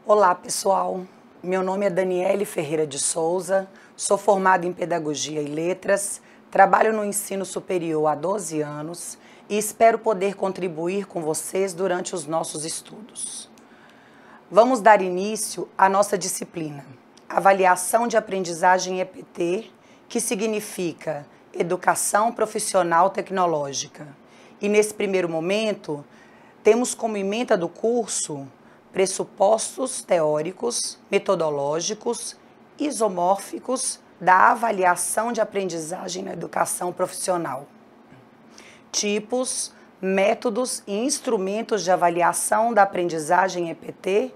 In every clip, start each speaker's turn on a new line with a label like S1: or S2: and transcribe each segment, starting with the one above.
S1: Olá, pessoal. Meu nome é Daniele Ferreira de Souza, sou formada em Pedagogia e Letras, trabalho no ensino superior há 12 anos e espero poder contribuir com vocês durante os nossos estudos. Vamos dar início à nossa disciplina, Avaliação de Aprendizagem EPT, que significa Educação Profissional Tecnológica. E nesse primeiro momento, temos como ementa do curso pressupostos teóricos, metodológicos, isomórficos da avaliação de aprendizagem na educação profissional. Tipos, métodos e instrumentos de avaliação da aprendizagem EPT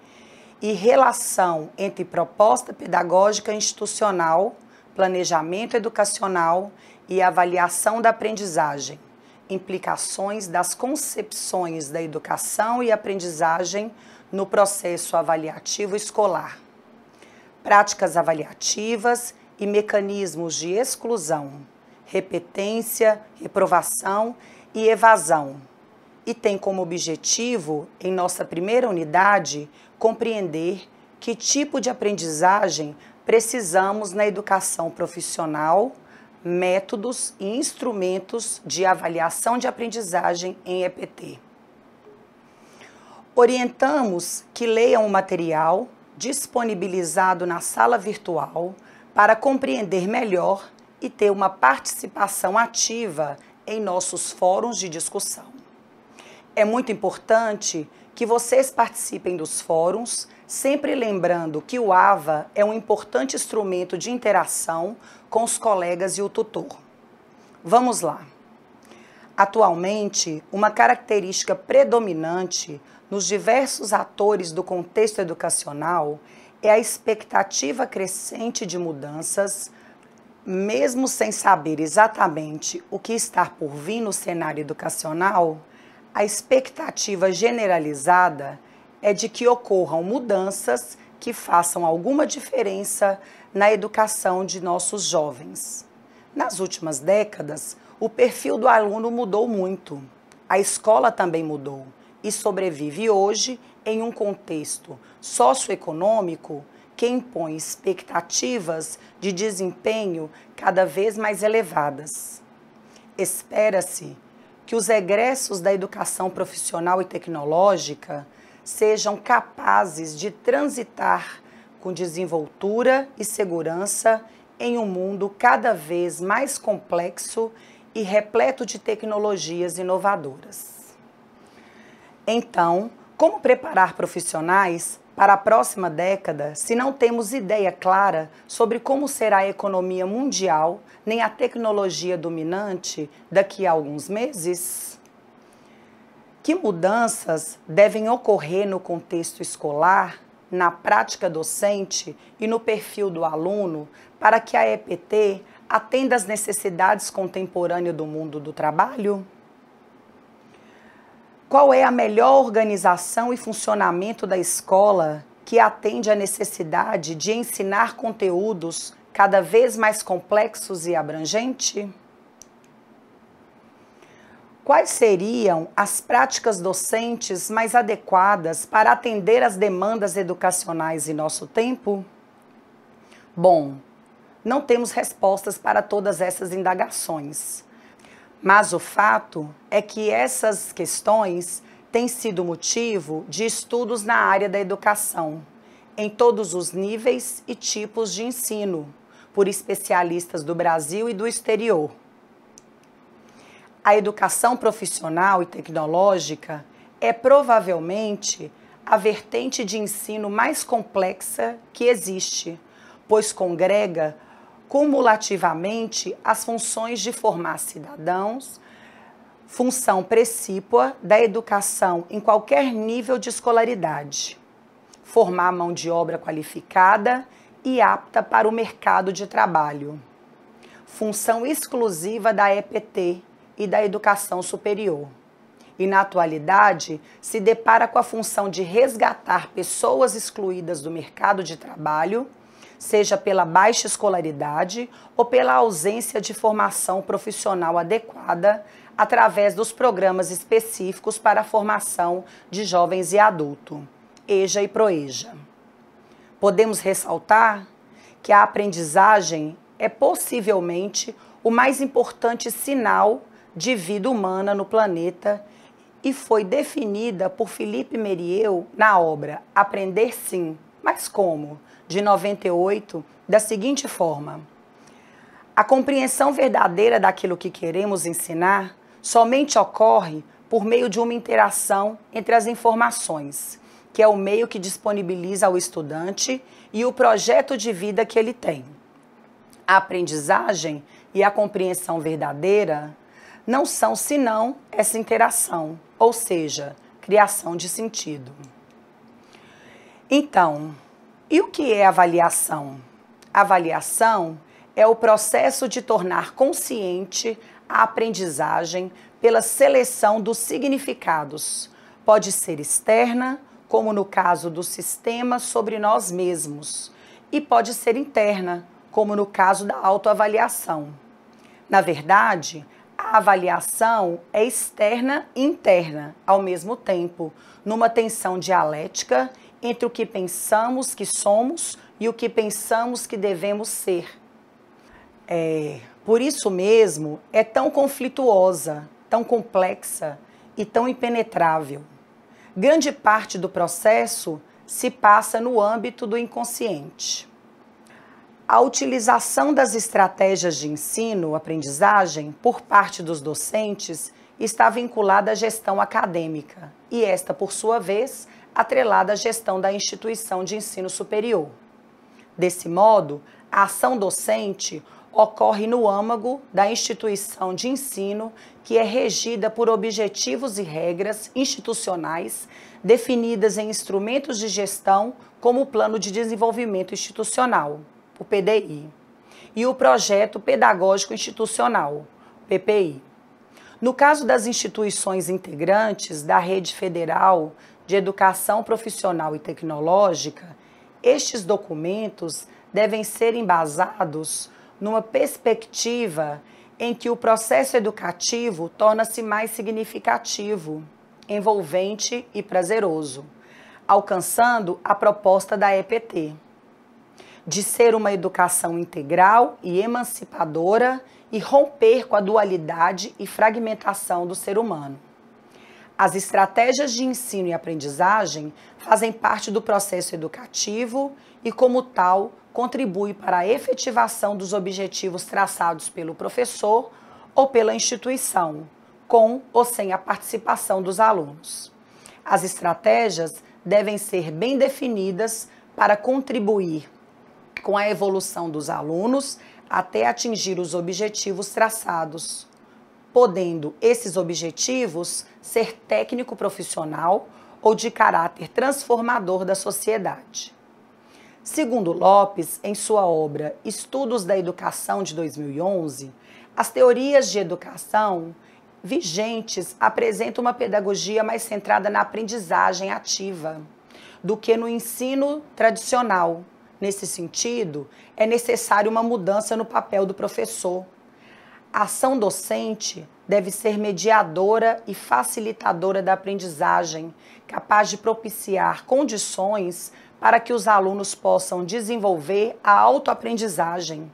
S1: e relação entre proposta pedagógica institucional, planejamento educacional e avaliação da aprendizagem, implicações das concepções da educação e aprendizagem no processo avaliativo escolar, práticas avaliativas e mecanismos de exclusão, repetência, reprovação e evasão. E tem como objetivo, em nossa primeira unidade, compreender que tipo de aprendizagem precisamos na educação profissional, métodos e instrumentos de avaliação de aprendizagem em EPT. Orientamos que leiam o material disponibilizado na sala virtual para compreender melhor e ter uma participação ativa em nossos fóruns de discussão. É muito importante que vocês participem dos fóruns, sempre lembrando que o AVA é um importante instrumento de interação com os colegas e o tutor. Vamos lá. Atualmente, uma característica predominante nos diversos atores do contexto educacional é a expectativa crescente de mudanças, mesmo sem saber exatamente o que está por vir no cenário educacional. A expectativa generalizada é de que ocorram mudanças que façam alguma diferença na educação de nossos jovens. Nas últimas décadas, o perfil do aluno mudou muito. A escola também mudou e sobrevive hoje em um contexto socioeconômico que impõe expectativas de desempenho cada vez mais elevadas. Espera-se que os egressos da educação profissional e tecnológica sejam capazes de transitar com desenvoltura e segurança em um mundo cada vez mais complexo e repleto de tecnologias inovadoras. Então, como preparar profissionais para a próxima década se não temos ideia clara sobre como será a economia mundial nem a tecnologia dominante daqui a alguns meses? Que mudanças devem ocorrer no contexto escolar, na prática docente e no perfil do aluno para que a EPT atenda às necessidades contemporâneas do mundo do trabalho? Qual é a melhor organização e funcionamento da escola que atende à necessidade de ensinar conteúdos cada vez mais complexos e abrangentes? Quais seriam as práticas docentes mais adequadas para atender às demandas educacionais em nosso tempo? Bom, não temos respostas para todas essas indagações. Mas o fato é que essas questões têm sido motivo de estudos na área da educação, em todos os níveis e tipos de ensino, por especialistas do Brasil e do exterior. A educação profissional e tecnológica é provavelmente a vertente de ensino mais complexa que existe, pois congrega cumulativamente as funções de formar cidadãos, função precípua da educação em qualquer nível de escolaridade, formar mão de obra qualificada e apta para o mercado de trabalho, função exclusiva da EPT e da educação superior. E, na atualidade, se depara com a função de resgatar pessoas excluídas do mercado de trabalho, seja pela baixa escolaridade ou pela ausência de formação profissional adequada através dos programas específicos para a formação de jovens e adultos, EJA e PROEJA. Podemos ressaltar que a aprendizagem é possivelmente o mais importante sinal de vida humana no planeta e foi definida por Philippe Mérieux na obra Aprender Sim, mas como? De 98, da seguinte forma: a compreensão verdadeira daquilo que queremos ensinar somente ocorre por meio de uma interação entre as informações, que é o meio que disponibiliza ao estudante e o projeto de vida que ele tem. A aprendizagem e a compreensão verdadeira não são senão essa interação, ou seja, criação de sentido. Então, e o que é avaliação? Avaliação é o processo de tornar consciente a aprendizagem pela seleção dos significados. Pode ser externa, como no caso do sistema sobre nós mesmos, e pode ser interna, como no caso da autoavaliação. Na verdade, a avaliação é externa e interna ao mesmo tempo, numa tensão dialética entre o que pensamos que somos e o que pensamos que devemos ser. Por isso mesmo, é tão conflituosa, tão complexa e tão impenetrável. Grande parte do processo se passa no âmbito do inconsciente. A utilização das estratégias de ensino-aprendizagem por parte dos docentes está vinculada à gestão acadêmica e esta, por sua vez, atrelada à gestão da instituição de ensino superior. Desse modo, a ação docente ocorre no âmago da instituição de ensino, que é regida por objetivos e regras institucionais definidas em instrumentos de gestão como o Plano de Desenvolvimento Institucional, o PDI, e o Projeto Pedagógico Institucional, PPI. No caso das instituições integrantes da Rede Federal de Educação Profissional e Tecnológica, estes documentos devem ser embasados numa perspectiva em que o processo educativo torna-se mais significativo, envolvente e prazeroso, alcançando a proposta da EPT, de ser uma educação integral e emancipadora e romper com a dualidade e fragmentação do ser humano. As estratégias de ensino e aprendizagem fazem parte do processo educativo e, como tal, contribui para a efetivação dos objetivos traçados pelo professor ou pela instituição, com ou sem a participação dos alunos. As estratégias devem ser bem definidas para contribuir com a evolução dos alunos até atingir os objetivos traçados, podendo esses objetivos ser técnico-profissional ou de caráter transformador da sociedade. Segundo Lopes, em sua obra Estudos da Educação de 2011, as teorias de educação vigentes apresentam uma pedagogia mais centrada na aprendizagem ativa do que no ensino tradicional. Nesse sentido, é necessária uma mudança no papel do professor. A ação docente deve ser mediadora e facilitadora da aprendizagem, capaz de propiciar condições para que os alunos possam desenvolver a autoaprendizagem.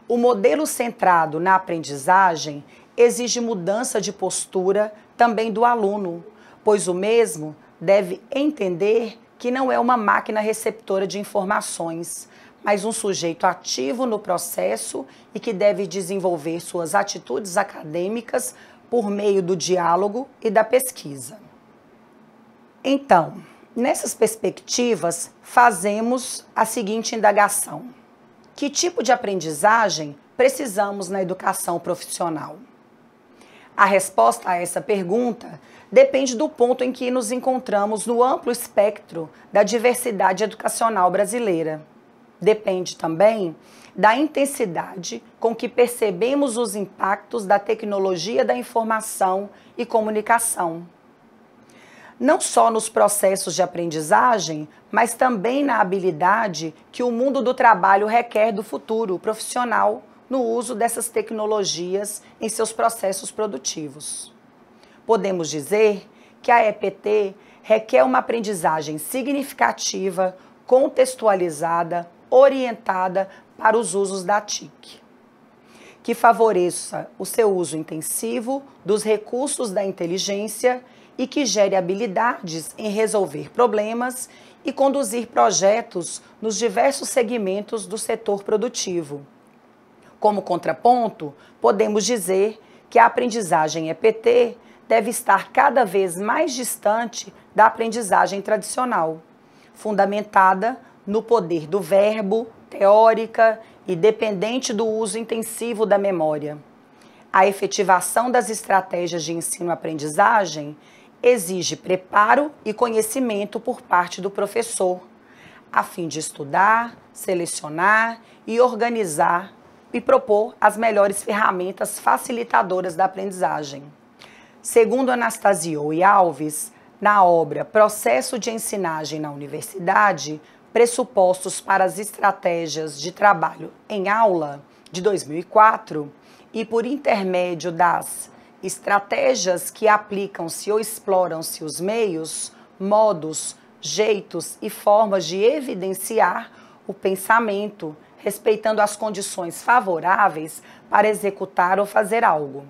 S1: O modelo centrado na aprendizagem exige mudança de postura também do aluno, pois o mesmo deve entender que não é uma máquina receptora de informações, mas um sujeito ativo no processo e que deve desenvolver suas atitudes acadêmicas por meio do diálogo e da pesquisa. Então, nessas perspectivas, fazemos a seguinte indagação: que tipo de aprendizagem precisamos na educação profissional? A resposta a essa pergunta depende do ponto em que nos encontramos no amplo espectro da diversidade educacional brasileira. Depende também da intensidade com que percebemos os impactos da tecnologia da informação e comunicação. Não só nos processos de aprendizagem, mas também na habilidade que o mundo do trabalho requer do futuro profissional no uso dessas tecnologias em seus processos produtivos. Podemos dizer que a EPT requer uma aprendizagem significativa, contextualizada, orientada para os usos da TIC, que favoreça o seu uso intensivo dos recursos da inteligência e que gere habilidades em resolver problemas e conduzir projetos nos diversos segmentos do setor produtivo. Como contraponto, podemos dizer que a aprendizagem EPT deve estar cada vez mais distante da aprendizagem tradicional, fundamentada no poder do verbo, teórica e dependente do uso intensivo da memória. A efetivação das estratégias de ensino-aprendizagem exige preparo e conhecimento por parte do professor, a fim de estudar, selecionar e organizar e propor as melhores ferramentas facilitadoras da aprendizagem. Segundo Anastasio e Alves, na obra Processo de Ensinagem na Universidade, Pressupostos para as Estratégias de Trabalho em Aula, de 2004, e por intermédio das estratégias que aplicam-se ou exploram-se os meios, modos, jeitos e formas de evidenciar o pensamento, respeitando as condições favoráveis para executar ou fazer algo.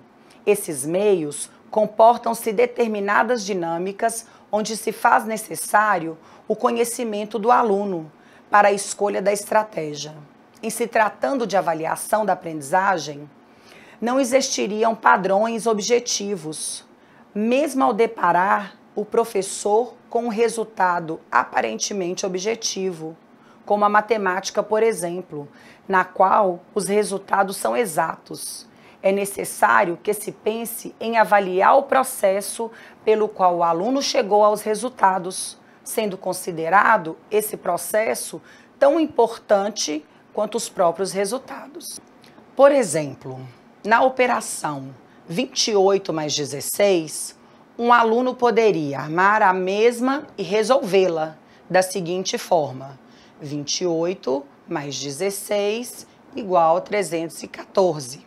S1: Esses meios comportam-se determinadas dinâmicas onde se faz necessário o conhecimento do aluno para a escolha da estratégia. Em se tratando de avaliação da aprendizagem, não existiriam padrões objetivos, mesmo ao deparar o professor com um resultado aparentemente objetivo, como a matemática, por exemplo, na qual os resultados são exatos. É necessário que se pense em avaliar o processo pelo qual o aluno chegou aos resultados, sendo considerado esse processo tão importante quanto os próprios resultados. Por exemplo, na operação 28 mais 16, um aluno poderia armar a mesma e resolvê-la da seguinte forma: 28 mais 16 igual a 314.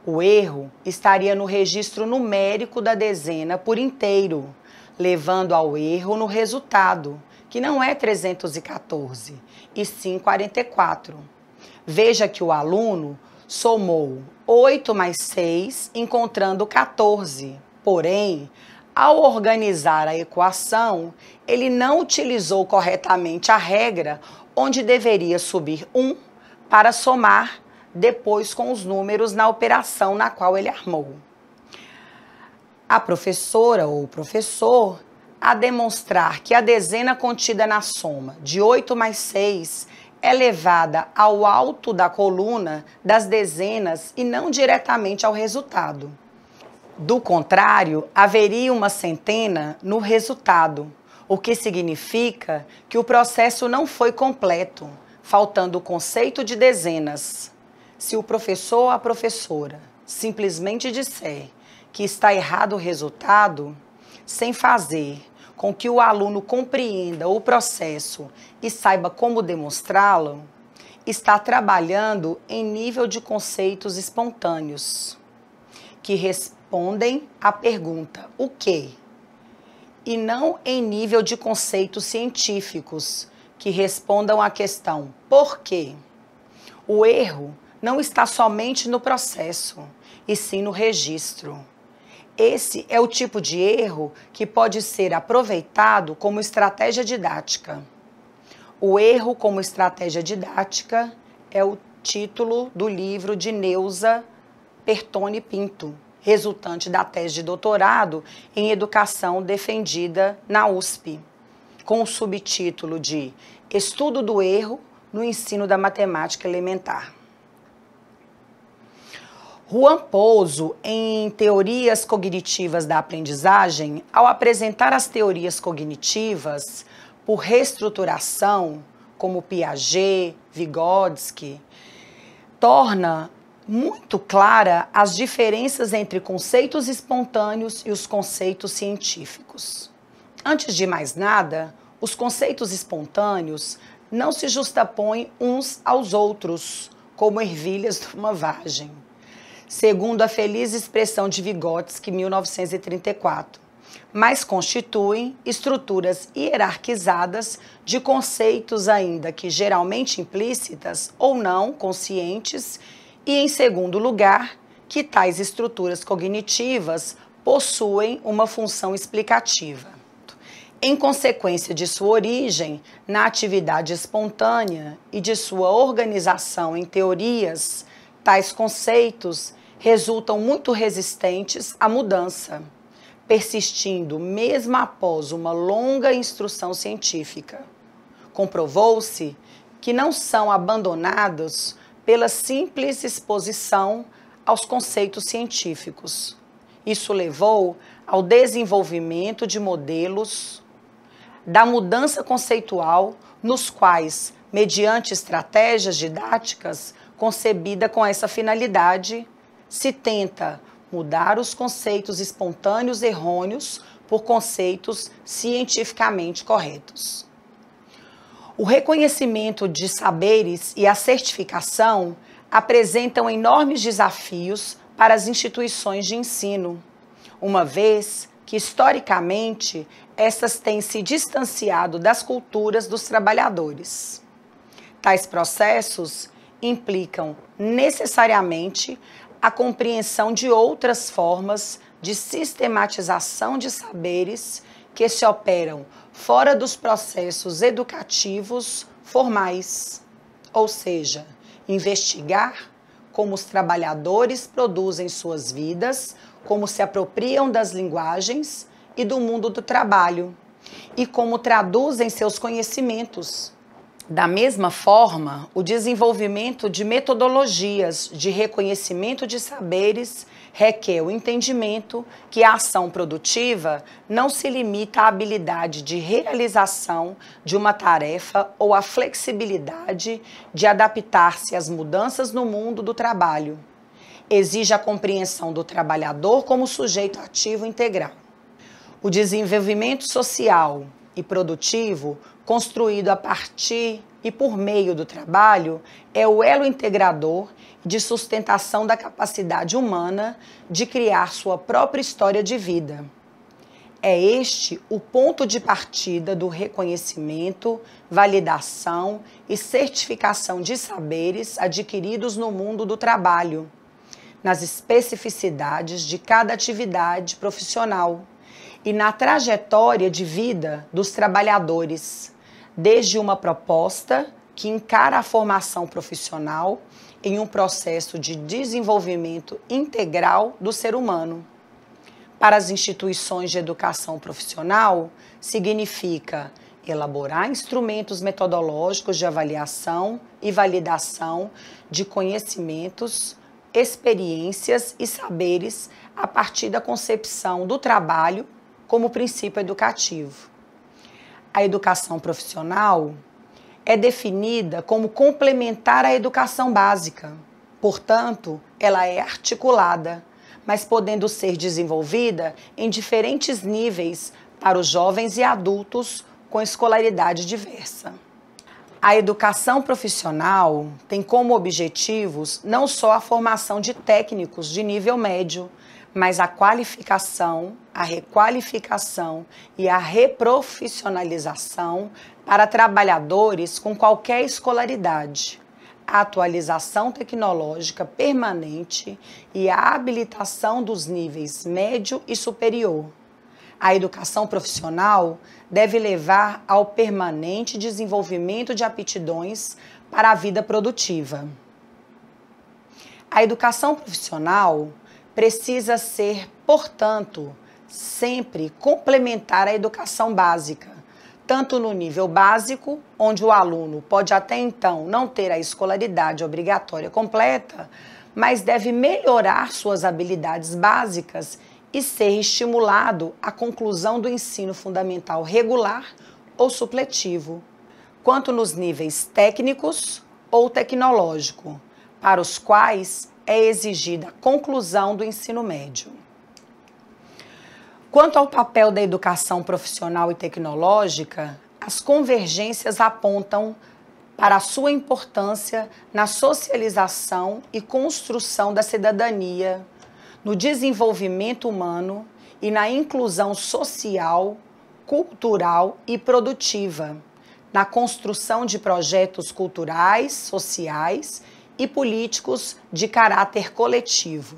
S1: O erro estaria no registro numérico da dezena por inteiro, levando ao erro no resultado, que não é 314, e sim 44. Veja que o aluno somou 8 mais 6, encontrando 14. Porém, ao organizar a equação, ele não utilizou corretamente a regra onde deveria subir 1 para somar depois com os números na operação na qual ele armou. A professora ou o professor, a demonstrar que a dezena contida na soma de 8 mais 6 é levada ao alto da coluna das dezenas e não diretamente ao resultado. Do contrário, haveria uma centena no resultado, o que significa que o processo não foi completo, faltando o conceito de dezenas. Se o professor ou a professora simplesmente disser que está errado o resultado, sem fazer com que o aluno compreenda o processo e saiba como demonstrá-lo, está trabalhando em nível de conceitos espontâneos, que respondem à pergunta "o quê?", e não em nível de conceitos científicos, que respondam à questão "por quê?". O erro não está somente no processo, e sim no registro. Esse é o tipo de erro que pode ser aproveitado como estratégia didática. O erro como estratégia didática é o título do livro de Neuza Pertoni Pinto, resultante da tese de doutorado em educação defendida na USP, com o subtítulo de Estudo do Erro no Ensino da Matemática Elementar. Juan Pouso, em Teorias Cognitivas da Aprendizagem, ao apresentar as teorias cognitivas por reestruturação, como Piaget, Vygotsky, torna muito clara as diferenças entre conceitos espontâneos e os conceitos científicos. Antes de mais nada, os conceitos espontâneos não se justapõem uns aos outros, como ervilhas de uma vagem, segundo a feliz expressão de Vygotsky, 1934. mas constituem estruturas hierarquizadas de conceitos ainda que geralmente implícitas ou não conscientes e, em segundo lugar, que tais estruturas cognitivas possuem uma função explicativa. Em consequência de sua origem na atividade espontânea e de sua organização em teorias, tais conceitos resultam muito resistentes à mudança, persistindo mesmo após uma longa instrução científica. Comprovou-se que não são abandonados pela simples exposição aos conceitos científicos. Isso levou ao desenvolvimento de modelos da mudança conceitual, nos quais, mediante estratégias didáticas concebida com essa finalidade, se tenta mudar os conceitos espontâneos errôneos por conceitos cientificamente corretos. O reconhecimento de saberes e a certificação apresentam enormes desafios para as instituições de ensino, uma vez que, historicamente, estas têm se distanciado das culturas dos trabalhadores. Tais processos implicam necessariamente a compreensão de outras formas de sistematização de saberes que se operam fora dos processos educativos formais, ou seja, investigar como os trabalhadores produzem suas vidas, como se apropriam das linguagens e do mundo do trabalho, e como traduzem seus conhecimentos. Da mesma forma, o desenvolvimento de metodologias de reconhecimento de saberes requer o entendimento que a ação produtiva não se limita à habilidade de realização de uma tarefa ou à flexibilidade de adaptar-se às mudanças no mundo do trabalho. Exige a compreensão do trabalhador como sujeito ativo integral. O desenvolvimento social e produtivo, construído a partir e por meio do trabalho, é o elo integrador de sustentação da capacidade humana de criar sua própria história de vida. É este o ponto de partida do reconhecimento, validação e certificação de saberes adquiridos no mundo do trabalho, nas especificidades de cada atividade profissional e na trajetória de vida dos trabalhadores, desde uma proposta que encara a formação profissional em um processo de desenvolvimento integral do ser humano. Para as instituições de educação profissional, significa elaborar instrumentos metodológicos de avaliação e validação de conhecimentos, experiências e saberes a partir da concepção do trabalho como princípio educativo. A educação profissional é definida como complementar à educação básica. Portanto, ela é articulada, mas podendo ser desenvolvida em diferentes níveis para os jovens e adultos com escolaridade diversa. A educação profissional tem como objetivos não só a formação de técnicos de nível médio, mas a qualificação, a requalificação e a reprofissionalização para trabalhadores com qualquer escolaridade, a atualização tecnológica permanente e a habilitação dos níveis médio e superior. A educação profissional deve levar ao permanente desenvolvimento de aptidões para a vida produtiva. A educação profissional precisa ser, portanto, sempre complementar à educação básica, tanto no nível básico, onde o aluno pode até então não ter a escolaridade obrigatória completa, mas deve melhorar suas habilidades básicas e ser estimulado à conclusão do ensino fundamental regular ou supletivo, quanto nos níveis técnicos ou tecnológico, para os quais é exigida a conclusão do ensino médio. Quanto ao papel da educação profissional e tecnológica, as convergências apontam para a sua importância na socialização e construção da cidadania, no desenvolvimento humano e na inclusão social, cultural e produtiva, na construção de projetos culturais, sociais e políticos de caráter coletivo,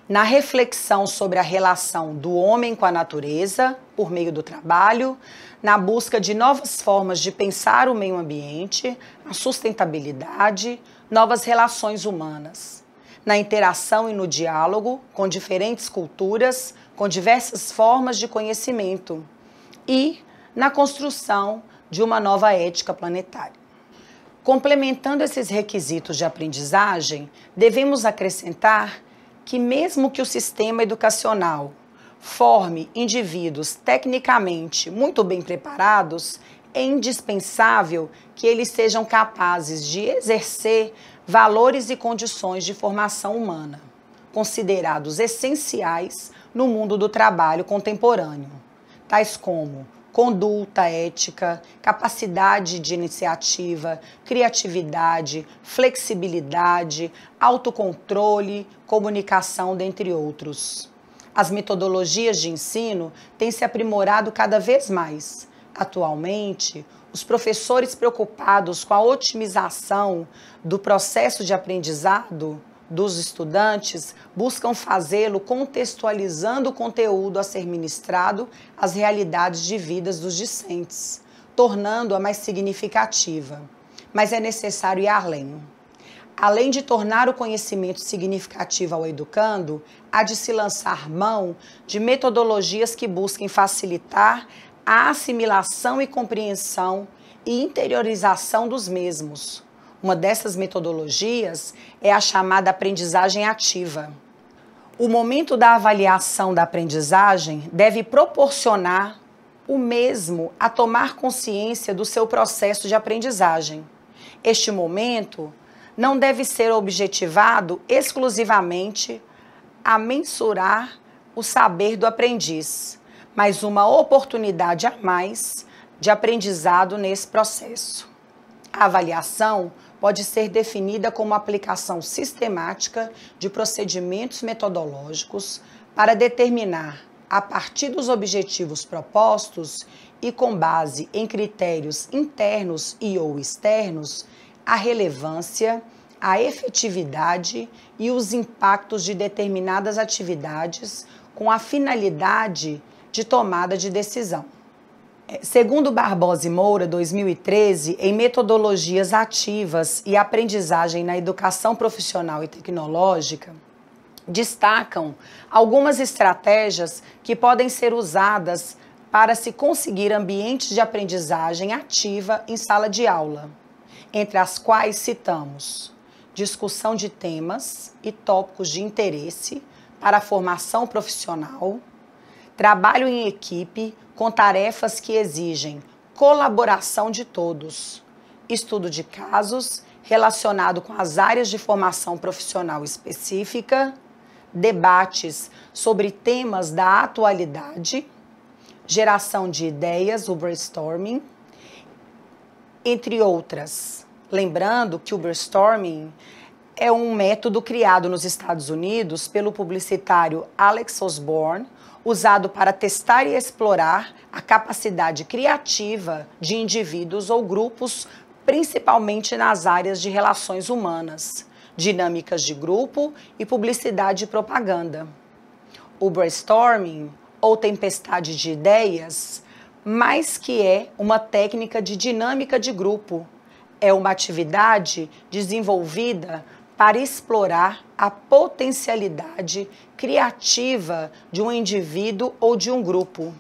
S1: na reflexão sobre a relação do homem com a natureza, por meio do trabalho, na busca de novas formas de pensar o meio ambiente, a sustentabilidade, novas relações humanas, na interação e no diálogo com diferentes culturas, com diversas formas de conhecimento e na construção de uma nova ética planetária. Complementando esses requisitos de aprendizagem, devemos acrescentar que mesmo que o sistema educacional forme indivíduos tecnicamente muito bem preparados, é indispensável que eles sejam capazes de exercer valores e condições de formação humana, considerados essenciais no mundo do trabalho contemporâneo, tais como conduta ética, capacidade de iniciativa, criatividade, flexibilidade, autocontrole, comunicação, dentre outros. As metodologias de ensino têm se aprimorado cada vez mais. Atualmente, os professores preocupados com a otimização do processo de aprendizado dos estudantes buscam fazê-lo contextualizando o conteúdo a ser ministrado às realidades de vidas dos discentes, tornando-a mais significativa. Mas é necessário ir além. Além de tornar o conhecimento significativo ao educando, há de se lançar mão de metodologias que busquem facilitar a assimilação e compreensão e interiorização dos mesmos. Uma dessas metodologias é a chamada aprendizagem ativa. O momento da avaliação da aprendizagem deve proporcionar o mesmo a tomar consciência do seu processo de aprendizagem. Este momento não deve ser objetivado exclusivamente a mensurar o saber do aprendiz, mas uma oportunidade a mais de aprendizado nesse processo. A avaliação pode ser definida como aplicação sistemática de procedimentos metodológicos para determinar, a partir dos objetivos propostos e com base em critérios internos e/ou externos, a relevância, a efetividade e os impactos de determinadas atividades com a finalidade de tomada de decisão. Segundo Barbosa e Moura, 2013, em Metodologias Ativas e Aprendizagem na Educação Profissional e Tecnológica, destacam algumas estratégias que podem ser usadas para se conseguir ambientes de aprendizagem ativa em sala de aula, entre as quais citamos discussão de temas e tópicos de interesse para a formação profissional, trabalho em equipe com tarefas que exigem colaboração de todos, estudo de casos relacionado com as áreas de formação profissional específica, debates sobre temas da atualidade, geração de ideias, o brainstorming, entre outras. Lembrando que o brainstorming é um método criado nos Estados Unidos pelo publicitário Alex Osborne, usado para testar e explorar a capacidade criativa de indivíduos ou grupos, principalmente nas áreas de relações humanas, dinâmicas de grupo e publicidade e propaganda. O brainstorming, ou tempestade de ideias, mais que é uma técnica de dinâmica de grupo, é uma atividade desenvolvida para explorar a potencialidade criativa de um indivíduo ou de um grupo.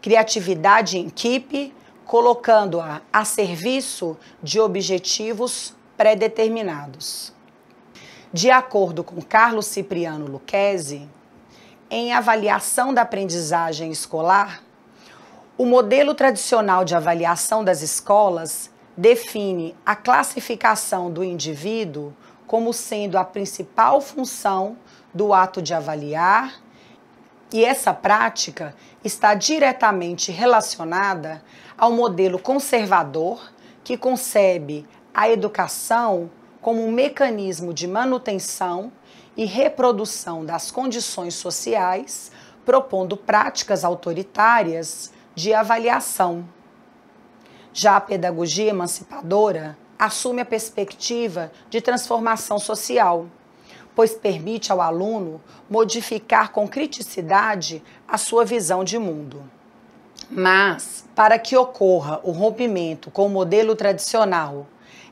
S1: Criatividade em equipe, colocando-a a serviço de objetivos pré-determinados. De acordo com Carlos Cipriano Lucchesi, em avaliação da aprendizagem escolar, o modelo tradicional de avaliação das escolas define a classificação do indivíduo como sendo a principal função do ato de avaliar, e essa prática está diretamente relacionada ao modelo conservador que concebe a educação como um mecanismo de manutenção e reprodução das condições sociais, propondo práticas autoritárias de avaliação. Já a pedagogia emancipadora assume a perspectiva de transformação social, pois permite ao aluno modificar com criticidade a sua visão de mundo. Mas, para que ocorra o rompimento com o modelo tradicional,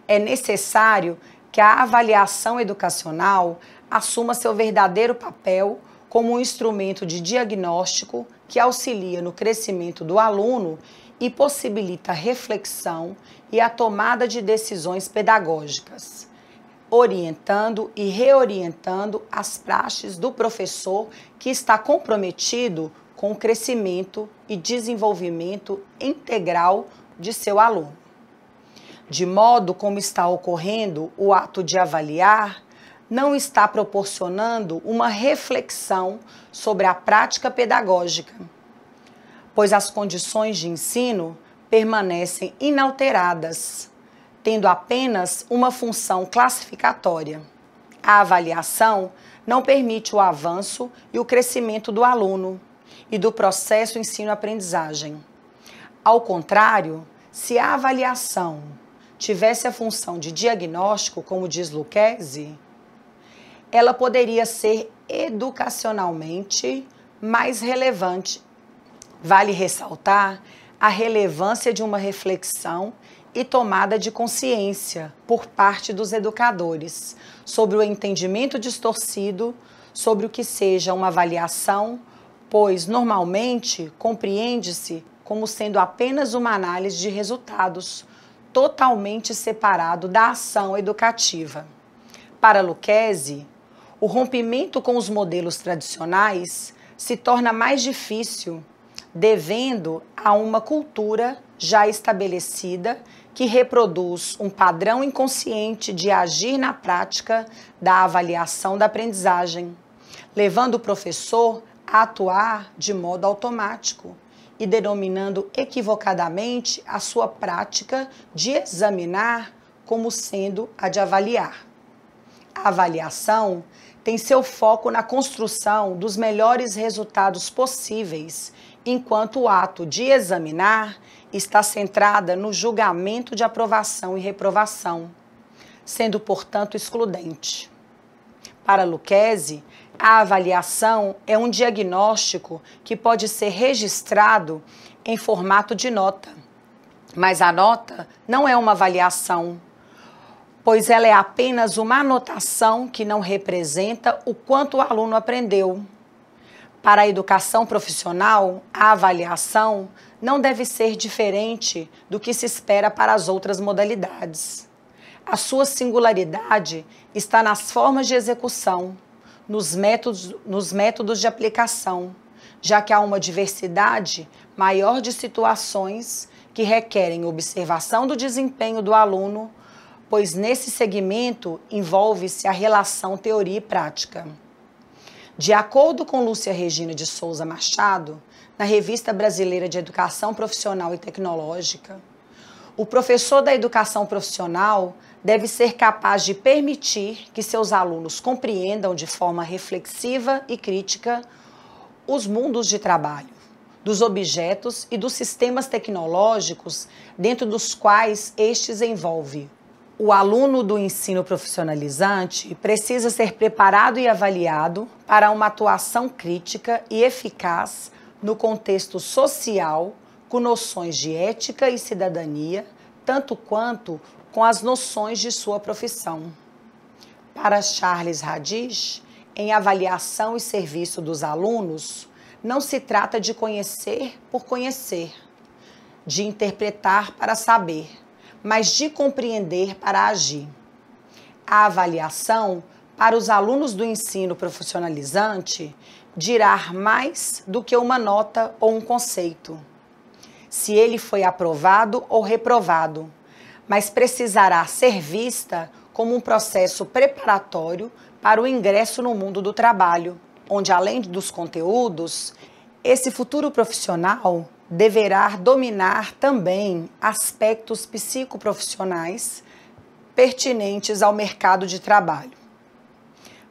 S1: é necessário que a avaliação educacional assuma seu verdadeiro papel como um instrumento de diagnóstico que auxilia no crescimento do aluno e possibilita a reflexão e a tomada de decisões pedagógicas, orientando e reorientando as praxes do professor que está comprometido com o crescimento e desenvolvimento integral de seu aluno. De modo como está ocorrendo o ato de avaliar, não está proporcionando uma reflexão sobre a prática pedagógica, pois as condições de ensino permanecem inalteradas, tendo apenas uma função classificatória. A avaliação não permite o avanço e o crescimento do aluno e do processo ensino-aprendizagem. Ao contrário, se a avaliação tivesse a função de diagnóstico, como diz Lucchesi, ela poderia ser educacionalmente mais relevante. Vale ressaltar a relevância de uma reflexão e tomada de consciência por parte dos educadores sobre o entendimento distorcido sobre o que seja uma avaliação, pois normalmente compreende-se como sendo apenas uma análise de resultados, totalmente separado da ação educativa. Para Lucchesi, o rompimento com os modelos tradicionais se torna mais difícil, devendo a uma cultura já estabelecida que reproduz um padrão inconsciente de agir na prática da avaliação da aprendizagem, levando o professor a atuar de modo automático e denominando equivocadamente a sua prática de examinar como sendo a de avaliar. A avaliação tem seu foco na construção dos melhores resultados possíveis, enquanto o ato de examinar está centrada no julgamento de aprovação e reprovação, sendo, portanto, excludente. Para Lucchesi, a avaliação é um diagnóstico que pode ser registrado em formato de nota, mas a nota não é uma avaliação, pois ela é apenas uma anotação que não representa o quanto o aluno aprendeu. Para a educação profissional, a avaliação não deve ser diferente do que se espera para as outras modalidades. A sua singularidade está nas formas de execução, nos métodos de aplicação, já que há uma diversidade maior de situações que requerem observação do desempenho do aluno, pois nesse segmento envolve-se a relação teoria e prática. De acordo com Lúcia Regina de Souza Machado, na Revista Brasileira de Educação Profissional e Tecnológica, o professor da educação profissional deve ser capaz de permitir que seus alunos compreendam de forma reflexiva e crítica os mundos de trabalho, dos objetos e dos sistemas tecnológicos dentro dos quais estes envolvem. O aluno do ensino profissionalizante precisa ser preparado e avaliado para uma atuação crítica e eficaz no contexto social, com noções de ética e cidadania, tanto quanto com as noções de sua profissão. Para Charles Radish, em avaliação e serviço dos alunos, não se trata de conhecer por conhecer, de interpretar para saber, mas de compreender para agir. A avaliação, para os alunos do ensino profissionalizante, dirá mais do que uma nota ou um conceito, se ele foi aprovado ou reprovado, mas precisará ser vista como um processo preparatório para o ingresso no mundo do trabalho, onde, além dos conteúdos, esse futuro profissional deverá dominar também aspectos psicoprofissionais pertinentes ao mercado de trabalho.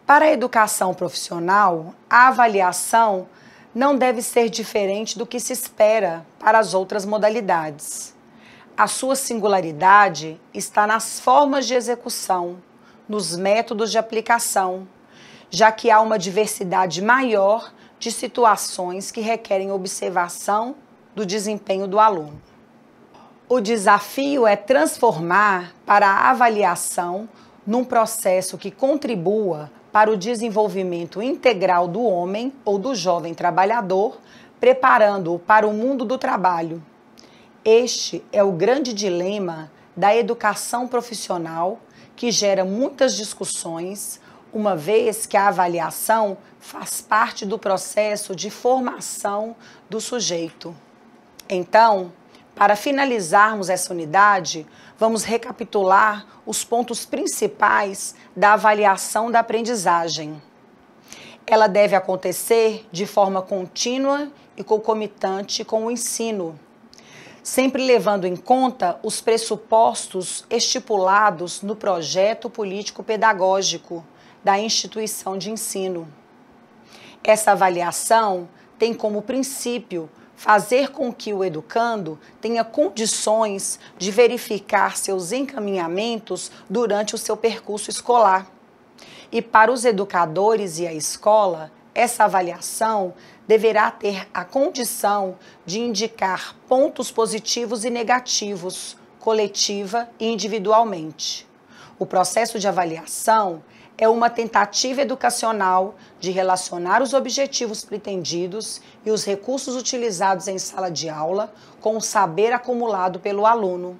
S1: Para a educação profissional, a avaliação não deve ser diferente do que se espera para as outras modalidades. A sua singularidade está nas formas de execução, nos métodos de aplicação, já que há uma diversidade maior de situações que requerem observação do desempenho do aluno. O desafio é transformar para a avaliação num processo que contribua para o desenvolvimento integral do homem ou do jovem trabalhador, preparando-o para o mundo do trabalho. Este é o grande dilema da educação profissional, que gera muitas discussões, uma vez que a avaliação faz parte do processo de formação do sujeito. Então, para finalizarmos essa unidade, vamos recapitular os pontos principais da avaliação da aprendizagem. Ela deve acontecer de forma contínua e concomitante com o ensino, sempre levando em conta os pressupostos estipulados no projeto político-pedagógico da instituição de ensino. Essa avaliação tem como princípio fazer com que o educando tenha condições de verificar seus encaminhamentos durante o seu percurso escolar. E para os educadores e a escola, essa avaliação deverá ter a condição de indicar pontos positivos e negativos, coletiva e individualmente. O processo de avaliação é uma tentativa educacional de relacionar os objetivos pretendidos e os recursos utilizados em sala de aula com o saber acumulado pelo aluno,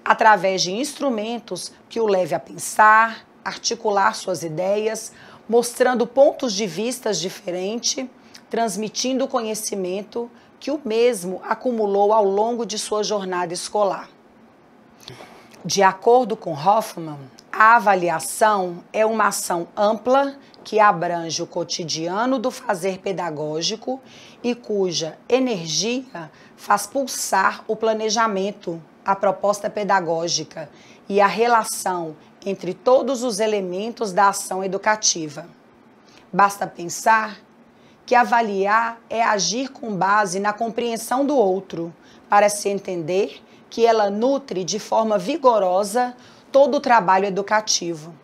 S1: através de instrumentos que o leve a pensar, articular suas ideias, mostrando pontos de vista diferentes, transmitindo o conhecimento que o mesmo acumulou ao longo de sua jornada escolar. De acordo com Hoffman, a avaliação é uma ação ampla que abrange o cotidiano do fazer pedagógico e cuja energia faz pulsar o planejamento, a proposta pedagógica e a relação entre todos os elementos da ação educativa. Basta pensar que avaliar é agir com base na compreensão do outro, para se entender que ela nutre de forma vigorosa todo o trabalho educativo.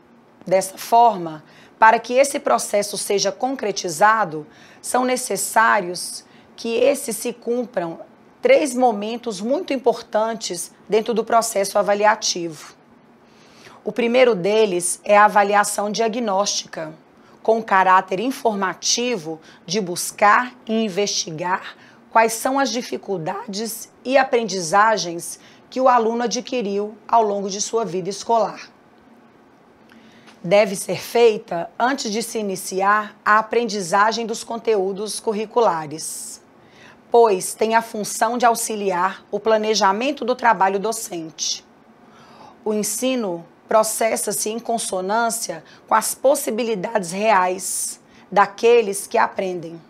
S1: Dessa forma, para que esse processo seja concretizado, são necessários que esses se cumpram 3 momentos muito importantes dentro do processo avaliativo. O primeiro deles é a avaliação diagnóstica, com caráter informativo de buscar e investigar quais são as dificuldades e aprendizagens que o aluno adquiriu ao longo de sua vida escolar. Deve ser feita antes de se iniciar a aprendizagem dos conteúdos curriculares, pois tem a função de auxiliar o planejamento do trabalho docente. O ensino processa-se em consonância com as possibilidades reais daqueles que aprendem.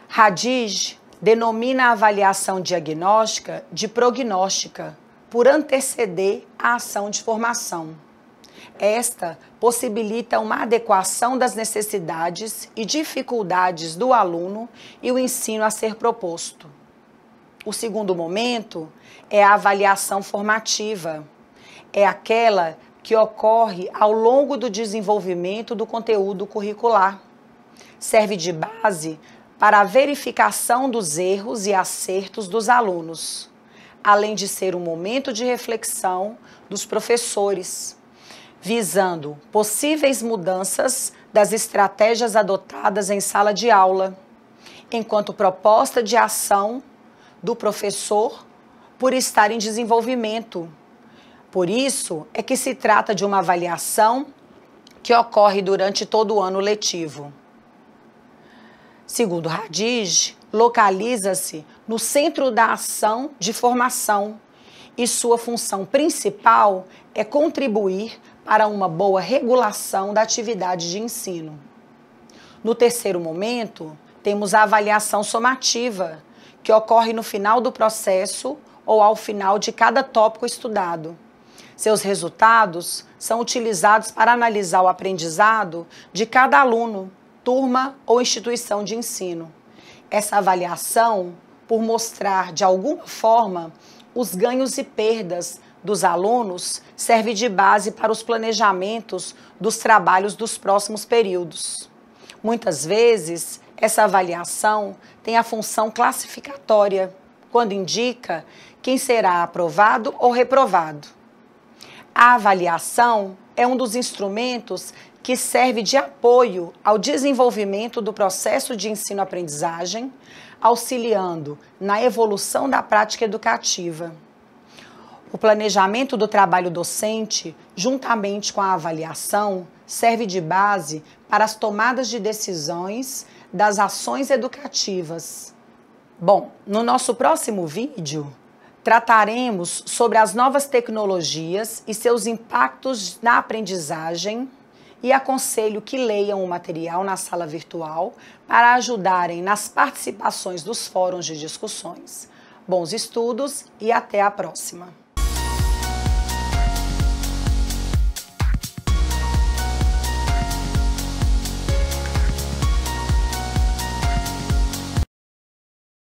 S1: Hadid denomina a avaliação diagnóstica de prognóstica, por anteceder a ação de formação. Esta possibilita uma adequação das necessidades e dificuldades do aluno e o ensino a ser proposto. O segundo momento é a avaliação formativa. É aquela que ocorre ao longo do desenvolvimento do conteúdo curricular. Serve de base para a verificação dos erros e acertos dos alunos, além de ser um momento de reflexão dos professores, visando possíveis mudanças das estratégias adotadas em sala de aula, enquanto proposta de ação do professor por estar em desenvolvimento. Por isso é que se trata de uma avaliação que ocorre durante todo o ano letivo. Segundo Hadid, localiza-se no centro da ação de formação e sua função principal é contribuir para uma boa regulação da atividade de ensino. No terceiro momento, temos a avaliação somativa, que ocorre no final do processo ou ao final de cada tópico estudado. Seus resultados são utilizados para analisar o aprendizado de cada aluno, turma ou instituição de ensino. Essa avaliação, por mostrar de alguma forma os ganhos e perdas dos alunos, serve de base para os planejamentos dos trabalhos dos próximos períodos. Muitas vezes, essa avaliação tem a função classificatória, quando indica quem será aprovado ou reprovado. A avaliação é um dos instrumentos que serve de apoio ao desenvolvimento do processo de ensino-aprendizagem, auxiliando na evolução da prática educativa. O planejamento do trabalho docente, juntamente com a avaliação, serve de base para as tomadas de decisões das ações educativas. Bom, no nosso próximo vídeo, trataremos sobre as novas tecnologias e seus impactos na aprendizagem e aconselho que leiam o material na sala virtual para ajudarem nas participações dos fóruns de discussões. Bons estudos e até a próxima!